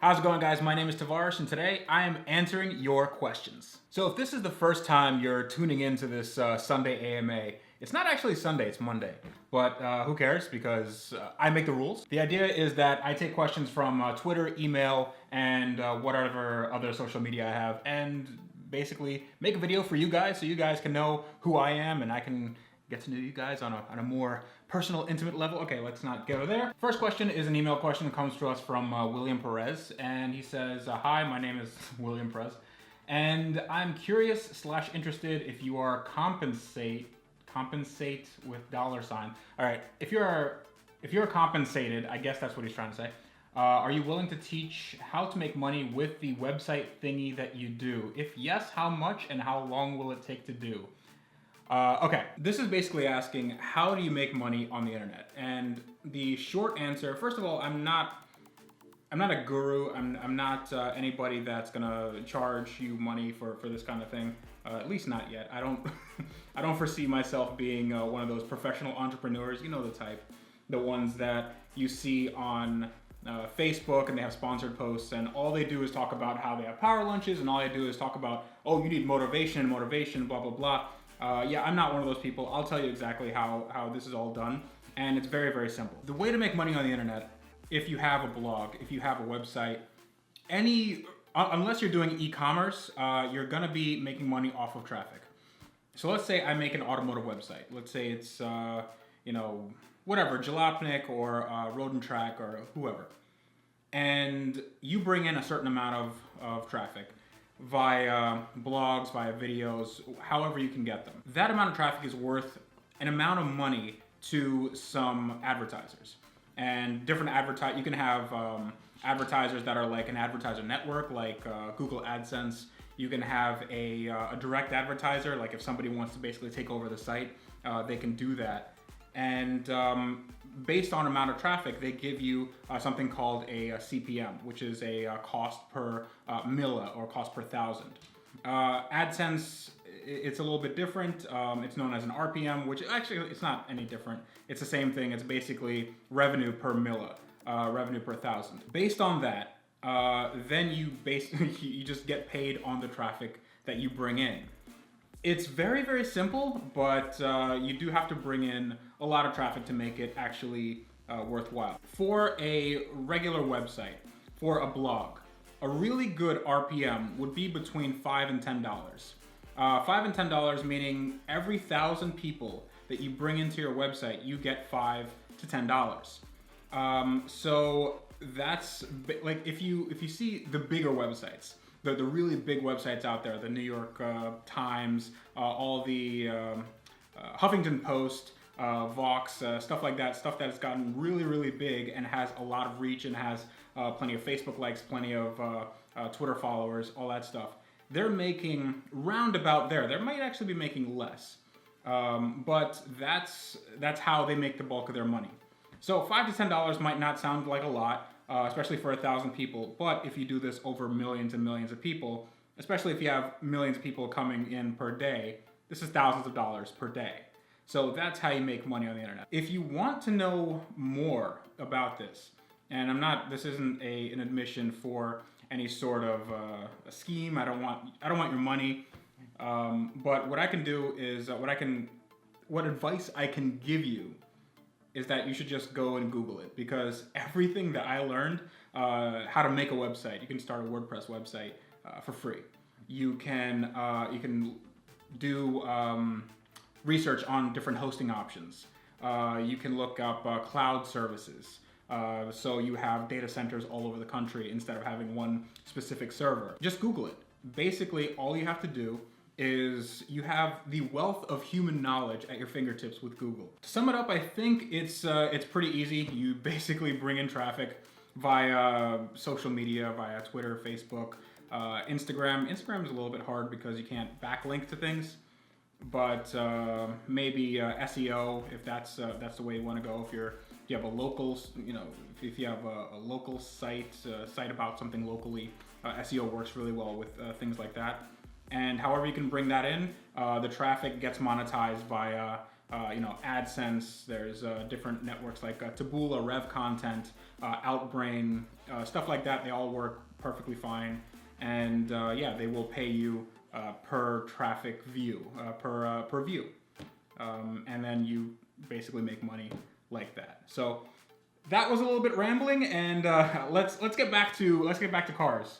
How's it going, guys? My name is Tavarish, and today I am answering your questions. So if this is the first time you're tuning into this Sunday AMA, it's not actually Sunday, it's Monday. But who cares, because I make the rules. The idea is that I take questions from Twitter, email, and whatever other social media I have, and basically make a video for you guys so you guys can know who I am and I can get to know you guys on a more personal, intimate level. Okay, let's not go there. First question is an email question that comes to us from William Perez, and he says, hi, my name is William Perez, and I'm curious / interested if you are compensate with $sign. All right, if you're compensated, I guess that's what he's trying to say. Are you willing to teach how to make money with the website thingy that you do? If yes, how much and how long will it take to do? Okay, this is basically asking, how do you make money on the internet? And the short answer, first of all, I'm not a guru. I'm not anybody that's gonna charge you money for this kind of thing. At least not yet. I don't foresee myself being one of those professional entrepreneurs. You know the type, the ones that you see on Facebook, and they have sponsored posts, and all they do is talk about how they have power lunches, and all they do is talk about, oh, you need motivation, blah blah blah. Yeah, I'm not one of those people. I'll tell you exactly how this is all done, and it's very, very simple. The way to make money on the internet, if you have a blog, if you have a website, unless you're doing e-commerce, you're gonna be making money off of traffic. So let's say I make an automotive website. Let's say it's, whatever, Jalopnik or Road and Track or whoever. And you bring in a certain amount of traffic via blogs, via videos, however you can get them. That amount of traffic is worth an amount of money to some advertisers. And different you can have advertisers that are like an advertiser network, like Google AdSense. You can have a direct advertiser, like if somebody wants to basically take over the site, they can do that. And based on amount of traffic, they give you something called a CPM, which is a cost per milla, or cost per thousand. AdSense, it's a little bit different. It's known as an RPM, which actually it's not any different. It's the same thing. It's basically revenue per milla, revenue per thousand. Based on that, then you just get paid on the traffic that you bring in. It's very, very simple, but you do have to bring in a lot of traffic to make it actually worthwhile. For a regular website, for a blog, a really good RPM would be between $5 and $10. $5 and $10 meaning every 1,000 people that you bring into your website, you get $5 to $10. So that's like if you see the bigger websites, the really big websites out there, the New York Times, all the Huffington Post, Vox, stuff like that, stuff that has gotten really, really big and has a lot of reach and has plenty of Facebook likes, plenty of Twitter followers, all that stuff. They're making round about there. They might actually be making less, but that's how they make the bulk of their money. So $5 to $10 might not sound like a lot, especially for 1,000 people. But if you do this over millions and millions of people, especially if you have millions of people coming in per day, this is thousands of dollars per day. So that's how you make money on the internet. If you want to know more about this, and this isn't an admission for any sort of a scheme. I don't want your money. But what I can do is what advice I can give you is that you should just go and Google it, because everything that I learned, how to make a website, you can start a WordPress website for free. You can do research on different hosting options. You can look up cloud services. So you have data centers all over the country instead of having one specific server. Just Google it. Basically, all you have to do is you have the wealth of human knowledge at your fingertips with Google. To sum it up, I think it's pretty easy. You basically bring in traffic via social media, via Twitter, Facebook, Instagram. Instagram is a little bit hard because you can't backlink to things, but maybe SEO, if that's the way you want to go. If you have a local, if you have a local site about something locally, SEO works really well with things like that. And however you can bring that in, the traffic gets monetized via AdSense. There's different networks like Taboola, Rev Content, Outbrain, stuff like that, they all work perfectly fine. And yeah, they will pay you per traffic view, per view. And then you basically make money like that. So that was a little bit rambling, and let's get back to cars.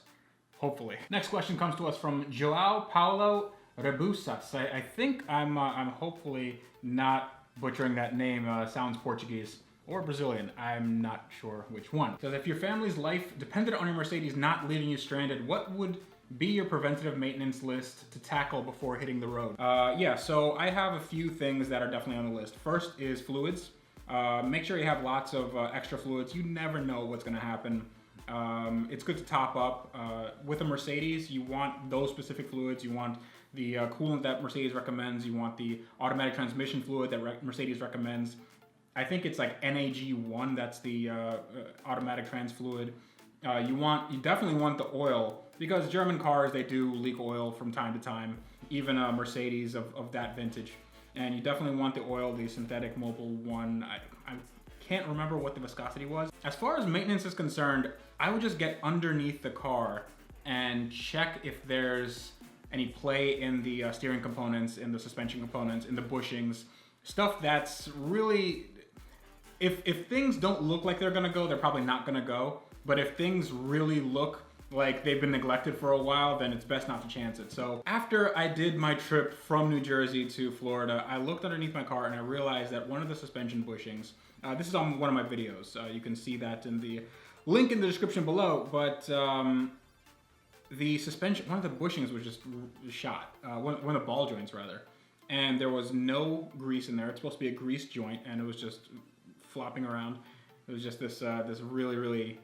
Hopefully. Next question comes to us from Joao Paulo Rebusas. I think I'm hopefully not butchering that name. Sounds Portuguese or Brazilian. I'm not sure which one. So if your family's life depended on your Mercedes not leaving you stranded, what would be your preventative maintenance list to tackle before hitting the road? Yeah, so I have a few things that are definitely on the list. First is fluids. Make sure you have lots of extra fluids. You never know what's gonna happen. It's good to top up. With a Mercedes, you want those specific fluids. You want the coolant that Mercedes recommends. You want the automatic transmission fluid that Mercedes recommends. I think it's like NAG1, that's the automatic trans fluid. You definitely want the oil, because German cars, they do leak oil from time to time, even a Mercedes of that vintage. And you definitely want the oil, the synthetic mobile one. I can't remember what the viscosity was. As far as maintenance is concerned, I would just get underneath the car and check if there's any play in the steering components, in the suspension components, in the bushings. Stuff that's really, if things don't look like they're gonna go, they're probably not gonna go. But if things really look like they've been neglected for a while, then it's best not to chance it. So after I did my trip from New Jersey to Florida, I looked underneath my car and I realized that one of the suspension bushings, this is on one of my videos, you can see that in the link in the description below, but the suspension, one of the bushings was just shot, one of the ball joints rather, and there was no grease in there. It's supposed to be a grease joint, and it was just flopping around. It was just this this really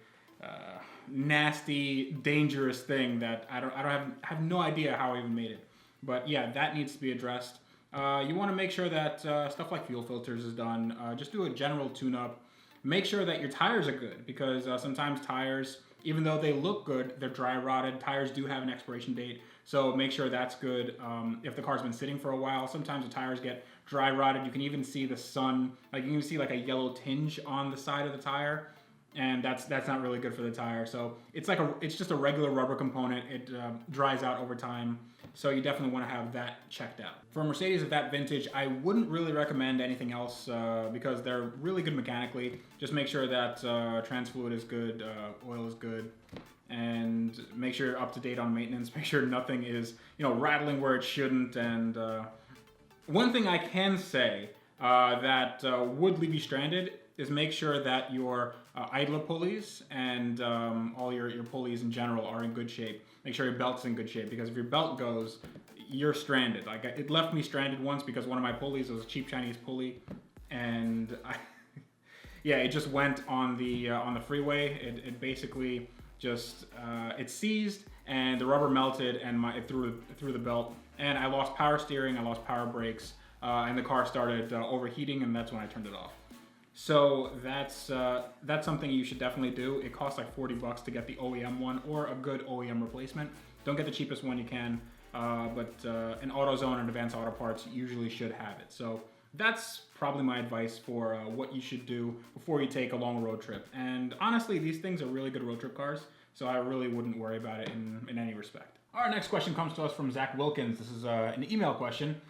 nasty, dangerous thing that I have no idea how I even made it. But yeah, that needs to be addressed. You want to make sure that stuff like fuel filters is done. Just do a general tune-up. Make sure that your tires are good, because sometimes tires, even though they look good, they're dry rotted. Tires do have an expiration date, so make sure that's good. If the car's been sitting for a while, sometimes the tires get dry rotted. You can even see the sun, like you can see like a yellow tinge on the side of the tire, and that's not really good for the tire. So it's just a regular rubber component. It dries out over time, so you definitely want to have that checked out. For a Mercedes of that vintage, I wouldn't really recommend anything else because they're really good mechanically. Just make sure that trans fluid is good, oil is good, and make sure you're up to date on maintenance. Make sure nothing is rattling where it shouldn't. And one thing I can say that would leave you stranded is make sure that your idler pulleys and all your pulleys in general are in good shape. Make sure your belt's in good shape, because if your belt goes, you're stranded. Like, it left me stranded once because one of my pulleys was a cheap Chinese pulley, and yeah, it just went on the freeway. It basically just it seized and the rubber melted, and it threw the belt, and I lost power steering, I lost power brakes, and the car started overheating, and that's when I turned it off. So that's something you should definitely do. It costs like $40 to get the OEM one, or a good OEM replacement. Don't get the cheapest one you can, but an AutoZone and Advanced Auto Parts usually should have it. So that's probably my advice for what you should do before you take a long road trip. And honestly, these things are really good road trip cars, so I really wouldn't worry about it in any respect. Our next question comes to us from Zach Wilkins. This is an email question.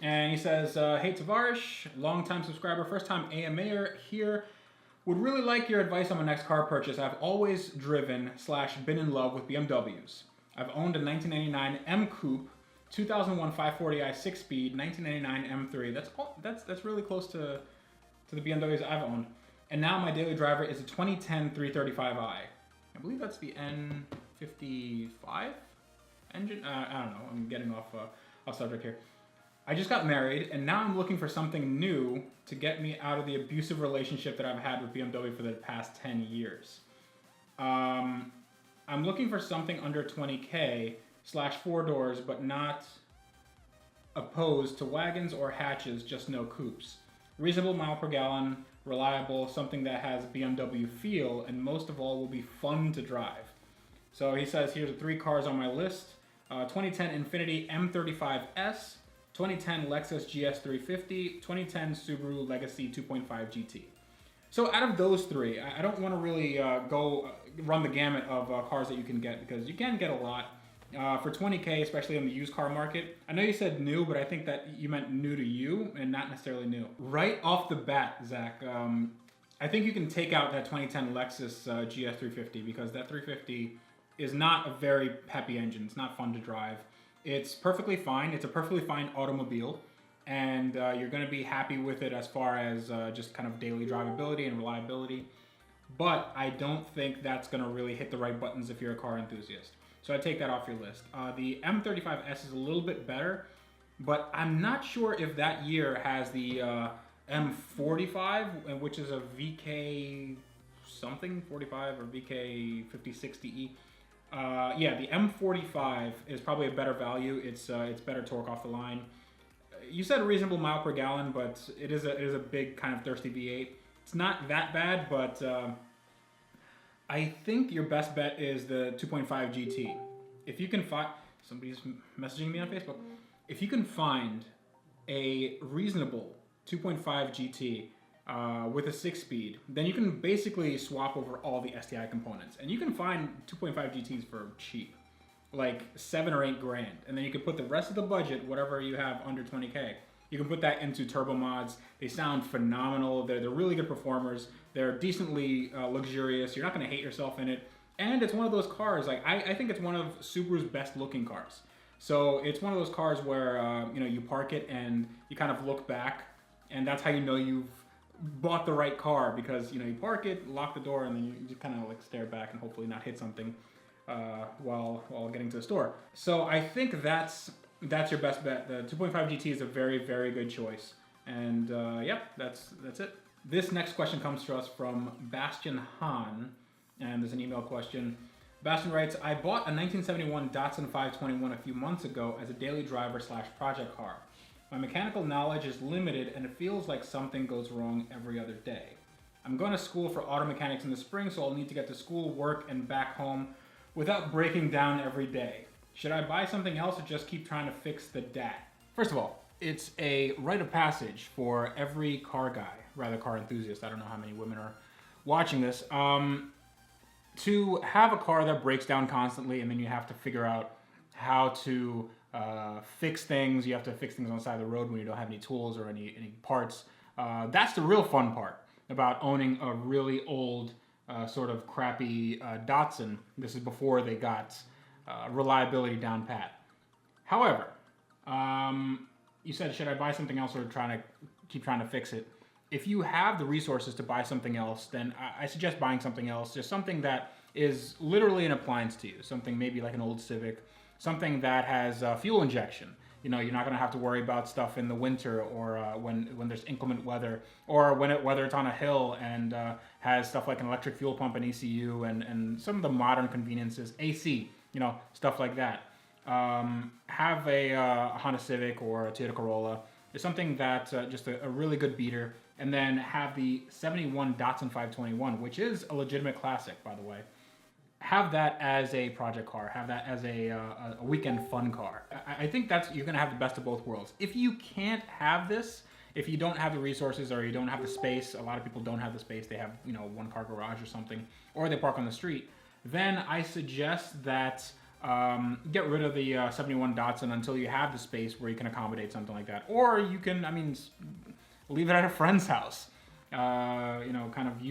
And he says, hey Tavarish, long-time subscriber, first-time AMAer here. Would really like your advice on my next car purchase. I've always driven / been in love with BMWs. I've owned a 1999 M Coupe, 2001 540i 6-speed, 1999 M3. That's really close to the BMWs I've owned. And now my daily driver is a 2010 335i. I believe that's the N55 engine. I don't know. I'm getting off subject here. I just got married, and now I'm looking for something new to get me out of the abusive relationship that I've had with BMW for the past 10 years. I'm looking for something under 20K / 4 doors, but not opposed to wagons or hatches, just no coupes. Reasonable mile per gallon, reliable, something that has BMW feel, and most of all will be fun to drive. So he says, here's the 3 cars on my list. 2010 Infiniti M35S, 2010 Lexus GS350, 2010 Subaru Legacy 2.5 GT. So out of those three, I don't want to really run the gamut of cars that you can get, because you can get a lot. For 20K, especially on the used car market. I know you said new, but I think that you meant new to you and not necessarily new. Right off the bat, Zach, I think you can take out that 2010 Lexus GS 350, because that 350 is not a very peppy engine. It's not fun to drive. It's perfectly fine. It's a perfectly fine automobile, and you're going to be happy with it as far as just kind of daily drivability and reliability. But I don't think that's going to really hit the right buttons if you're a car enthusiast. So I take that off your list. The M35S is a little bit better, but I'm not sure if that year has the M45, which is a VK something 45 or VK 5060E. Yeah, the M45 is probably a better value. It's better torque off the line. You said a reasonable mile per gallon, but it is a big kind of thirsty V8. It's not that bad, but I think your best bet is the 2.5 GT. If you can find, somebody's messaging me on Facebook. If you can find a reasonable 2.5 GT with a 6-speed, then you can basically swap over all the STI components. And you can find 2.5 GTs for cheap, like 7 or 8 grand. And then you can put the rest of the budget, whatever you have under 20K, you can put that into turbo mods. They sound phenomenal. They're really good performers. They're decently luxurious. You're not going to hate yourself in it. And it's one of those cars, like I think it's one of Subaru's best looking cars. So it's one of those cars where you park it and you kind of look back, and that's how you know you've bought the right car, because you park it, lock the door, and then you just kind of like stare back and hopefully not hit something while getting to the store. So I think that's your best bet. The 2.5 GT is a very, very good choice. And yep, that's it. This next question comes to us from Bastian Hahn, and there's an email question. Bastian writes, I bought a 1971 Datsun 521 a few months ago as a daily driver / project car. My mechanical knowledge is limited, and it feels like something goes wrong every other day. I'm going to school for auto mechanics in the spring, so I'll need to get to school, work, and back home without breaking down every day. Should I buy something else or just keep trying to fix the DAT? First of all, it's a rite of passage for every car guy, rather car enthusiast. I don't know how many women are watching this. To have a car that breaks down constantly, and then you have to figure out how to fix things. You have to fix things on the side of the road when you don't have any tools or any parts. That's the real fun part about owning a really old, sort of crappy Datsun. This is before they got reliability down pat. However, you said, should I buy something else or keep trying to fix it? If you have the resources to buy something else, then I suggest buying something else. Just something that is literally an appliance to you. Something maybe like an old Civic. Something that has fuel injection. You're not going to have to worry about stuff in the winter, or when there's inclement weather, or whether it's on a hill and has stuff like an electric fuel pump and ECU and some of the modern conveniences, AC, stuff like that. Have a Honda Civic or a Toyota Corolla. It's something that just a really good beater. And then have the 71 Datsun 521, which is a legitimate classic, by the way. Have that as a project car. Have that as a weekend fun car. I think you're going to have the best of both worlds. If you can't have this, if you don't have the resources or you don't have the space, a lot of people don't have the space. They have, one car garage or something, or they park on the street. Then I suggest that get rid of the 71 Datsun until you have the space where you can accommodate something like that. Or you can, leave it at a friend's house. Kind of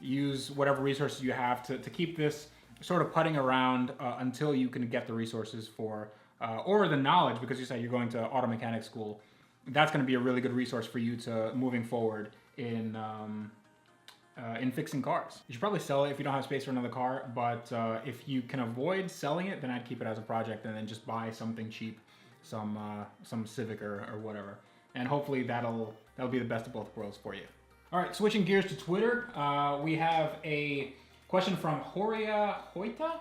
use whatever resources you have to keep this sort of putting around until you can get the resources for, or the knowledge, because you said you're going to auto mechanic school. That's going to be a really good resource for you to moving forward in fixing cars. You should probably sell it if you don't have space for another car, but if you can avoid selling it, then I'd keep it as a project and then just buy something cheap, some Civic or whatever. And hopefully that'll be the best of both worlds for you. All right, switching gears to Twitter, we have a question from Horia Hoita.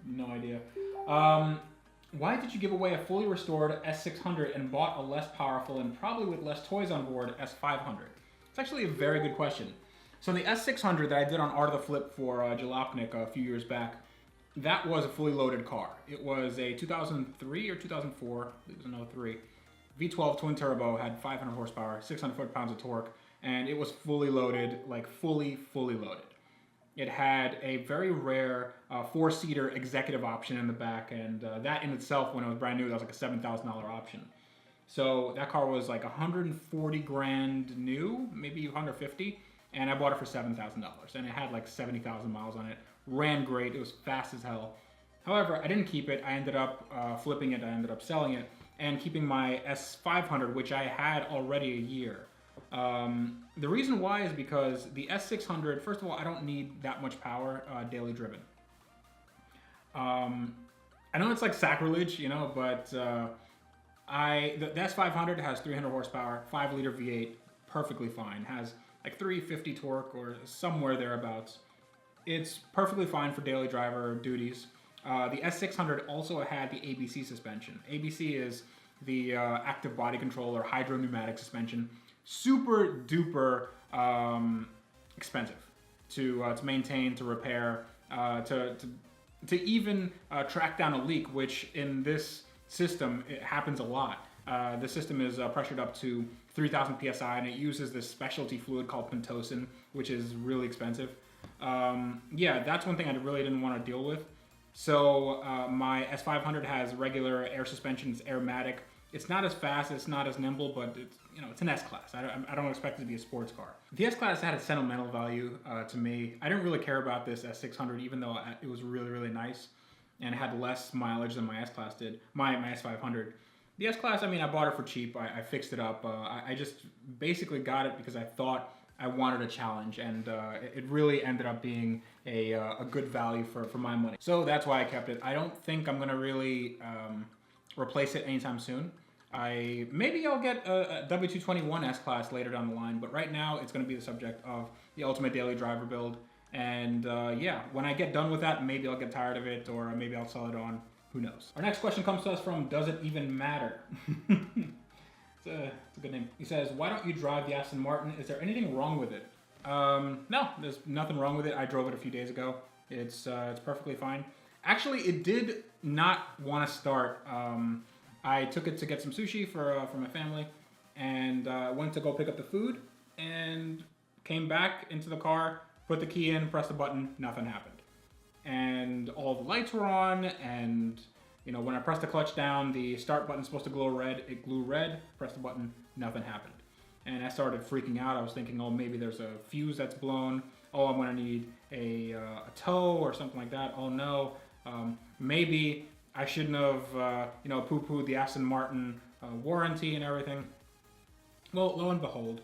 No idea. Why did you give away a fully restored S600 and bought a less powerful and probably with less toys on board S500? It's actually a very good question. So the S600 that I did on Art of the Flip for Jalopnik a few years back, that was a fully loaded car. It was a 2003 or 2004, it was an 03. V12 twin turbo, had 500 horsepower, 600 foot-pounds of torque. and it was fully loaded, like fully loaded. It had a very rare four-seater executive option in the back, and that in itself, when it was brand new, that was like a $7,000 option. So that car was like 140 grand new, maybe 150, and I bought it for $7,000, and it had like 70,000 miles on it. Ran great. It was fast as hell. However, I didn't keep it. I ended up flipping it. I ended up selling it and keeping my S500, which I had already a year. The reason why is because the S600, first of all, I don't need that much power daily driven. I know it's like sacrilege, you know, but the S500 has 300 horsepower, 5-liter V8, perfectly fine. Has like 350 torque or somewhere thereabouts. It's perfectly fine for daily driver duties. The S600 also had the ABC suspension. ABC is the active body control or hydro-pneumatic suspension. Super duper expensive to maintain, to repair, to even track down a leak, which in this system, it happens a lot. The system is pressured up to 3,000 PSI, and it uses this specialty fluid called pentosine, which is really expensive. Yeah, that's one thing I really didn't want to deal with. So my S500 has regular air suspension, it's airmatic. It's not as fast, it's not as nimble, but it's, you know, it's an S-Class. I don't expect it to be a sports car. The S-Class had a sentimental value to me. I didn't really care about this S600, even though it was really nice and had less mileage than my S-Class did, my S500. The S-Class, I mean, I bought it for cheap. I fixed it up. I just basically got it because I thought I wanted a challenge, and it really ended up being a good value for my money. So that's why I kept it. I don't think I'm gonna really replace it anytime soon. Maybe I'll get a W221 S-Class later down the line, but right now it's gonna be the subject of the ultimate daily driver build. And yeah, when I get done with that, maybe I'll get tired of it, or maybe I'll sell it on. Who knows? Our next question comes to us from Does It Even Matter? It's a good name. He says, why don't you drive the Aston Martin? Is there anything wrong with it? No, there's nothing wrong with it. I drove it a few days ago. It's perfectly fine. Actually, it did not want to start. I took it to get some sushi for my family, and went to go pick up the food, and came back into the car, put the key in, pressed the button, nothing happened. And all the lights were on, and you know, when I pressed the clutch down, the start button's supposed to glow red. It glowed red, pressed the button, nothing happened. And I started freaking out. I was thinking, oh, maybe there's a fuse that's blown. Oh, I'm gonna need a tow or something like that. Oh no, maybe I shouldn't have, you know, poo-pooed the Aston Martin warranty and everything. Well, lo and behold,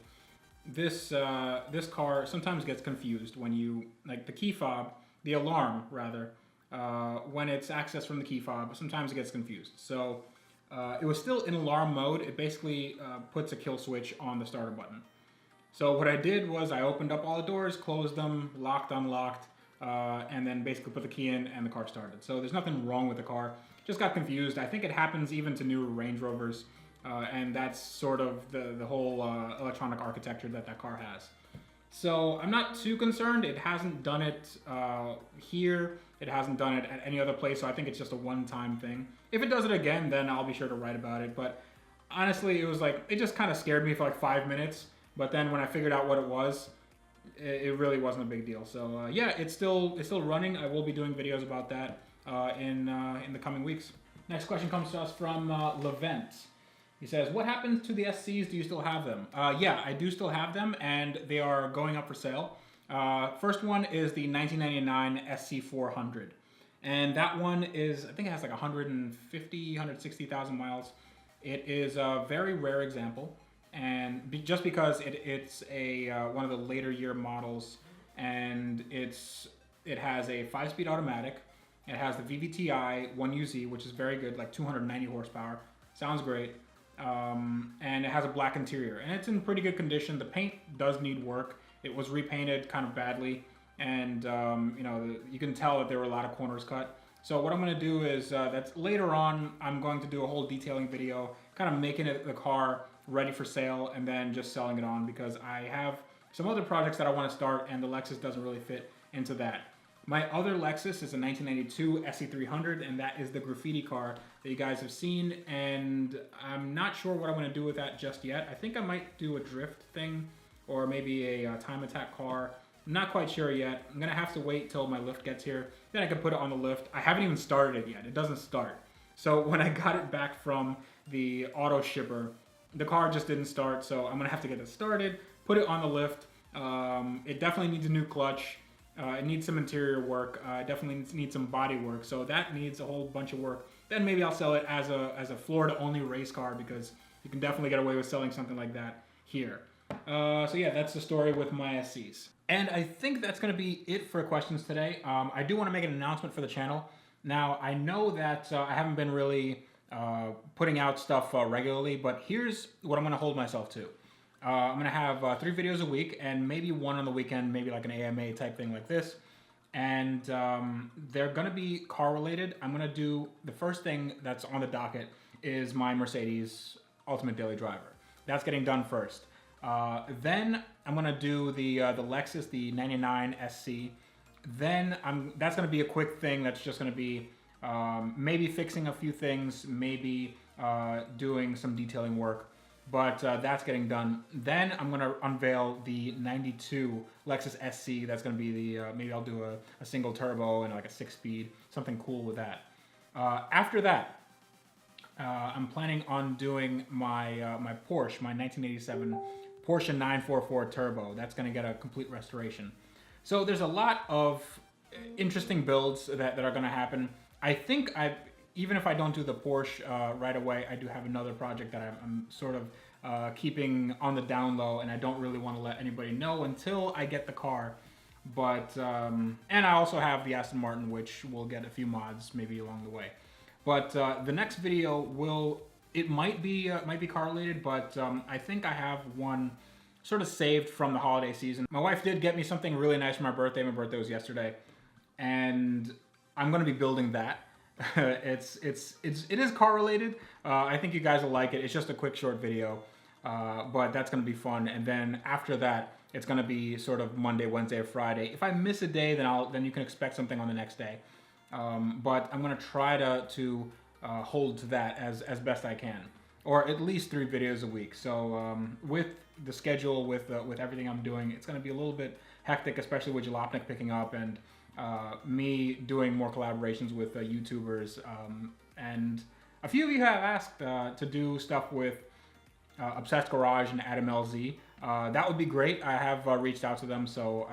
this car sometimes gets confused when you, like the key fob, the alarm rather, when it's accessed from the key fob, sometimes it gets confused. So it was still in alarm mode. It basically puts a kill switch on the starter button. So what I did was I opened up all the doors, closed them, locked, unlocked, and then basically put the key in and the car started. So there's nothing wrong with the car. Just got confused. I think it happens even to newer Range Rovers, and that's sort of the whole electronic architecture that car has. So I'm not too concerned. It hasn't done it here. It hasn't done it at any other place, so I think it's just a one-time thing. If it does it again, then I'll be sure to write about it. But honestly, it was like, it just kind of scared me for like 5 minutes. But then when I figured out what it was, it really wasn't a big deal. So yeah, it's still running. I will be doing videos about that in the coming weeks. Next question comes to us from Levent. He says, what happens to the SCs? Do you still have them? Yeah, I do still have them, and they are going up for sale. First one is the 1999 SC400. And that one is, I think it has like 160,000 miles. It is a very rare example. And just because it's a one of the later year models, and it has a 5-speed automatic. It has the VVTi 1UZ, which is very good, like 290 horsepower. Sounds great. And it has a black interior, and it's in pretty good condition. The paint does need work. It was repainted kind of badly, and you know, you can tell that there were a lot of corners cut. So what I'm going to do is that's later on, I'm going to do a whole detailing video, kind of making the car ready for sale, and then just selling it on, because I have some other projects that I want to start, and the Lexus doesn't really fit into that. My other Lexus is a 1992 SC300, and that is the graffiti car that you guys have seen, and I'm not sure what I'm going to do with that just yet. I think I might do a drift thing or maybe a time attack car. I'm not quite sure yet. I'm gonna have to wait till my lift gets here. Then I can put it on the lift. I haven't even started it yet. It doesn't start. So when I got it back from the auto shipper, the car just didn't start. So I'm gonna have to get it started, put it on the lift. It definitely needs a new clutch. It needs some interior work. It definitely needs some body work. So that needs a whole bunch of work. Then maybe I'll sell it as a Florida-only race car, because you can definitely get away with selling something like that here. So yeah, that's the story with my SCs. And I think that's going to be it for questions today. I do want to make an announcement for the channel. Now, I know that I haven't been really putting out stuff regularly, but here's what I'm going to hold myself to. I'm going to have 3 videos a week, and maybe 1 on the weekend, maybe like an AMA type thing like this. And they're going to be car related. I'm going to do, the first thing that's on the docket is my Mercedes Ultimate Daily Driver. That's getting done first. Then I'm going to do the Lexus, the 99 SC. Then that's going to be a quick thing that's just going to be maybe fixing a few things, maybe doing some detailing work. But that's getting done. Then I'm going to unveil the 92 Lexus SC. That's going to be the, maybe I'll do a single turbo and like a 6-speed, something cool with that. After that, I'm planning on doing my my Porsche, my 1987 Porsche 944 Turbo. That's going to get a complete restoration. So there's a lot of interesting builds that are going to happen. I think even if I don't do the Porsche right away, I do have another project that I'm sort of keeping on the down low, and I don't really want to let anybody know until I get the car. But and I also have the Aston Martin, which will get a few mods maybe along the way. But the next video might be car related, but I think I have one sort of saved from the holiday season. My wife did get me something really nice for my birthday. My birthday was yesterday, and I'm going to be building that. It is car related. I think you guys will like it. It's just a quick short video, but that's going to be fun. And then after that, it's going to be sort of Monday, Wednesday, or Friday. If I miss a day, then you can expect something on the next day. But I'm going to try to hold to that as best I can, or at least 3 videos a week. So with the schedule, with everything I'm doing, it's going to be a little bit hectic, especially with Jalopnik picking up and me doing more collaborations with YouTubers. And a few of you have asked to do stuff with Obsessed Garage and Adam LZ. That would be great. I have reached out to them, so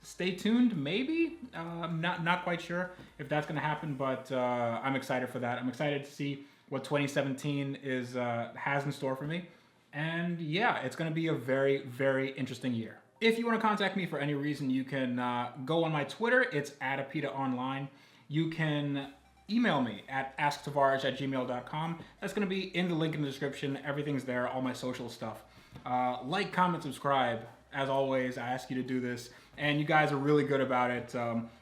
stay tuned, maybe. Not quite sure if that's going to happen, but I'm excited for that. I'm excited to see what 2017 has in store for me. And yeah, it's going to be a very, very interesting year. If you want to contact me for any reason, you can go on my Twitter. It's @APiDA online. You can email me at asktavarish@gmail.com. That's going to be in the link in the description. Everything's there, all my social stuff. Like, comment, subscribe. As always, I ask you to do this, and you guys are really good about it.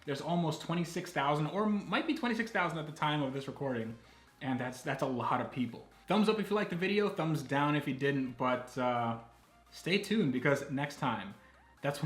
There's almost 26,000, or might be 26,000 at the time of this recording, and that's a lot of people. Thumbs up if you liked the video, thumbs down if you didn't, but stay tuned, because next time, that's when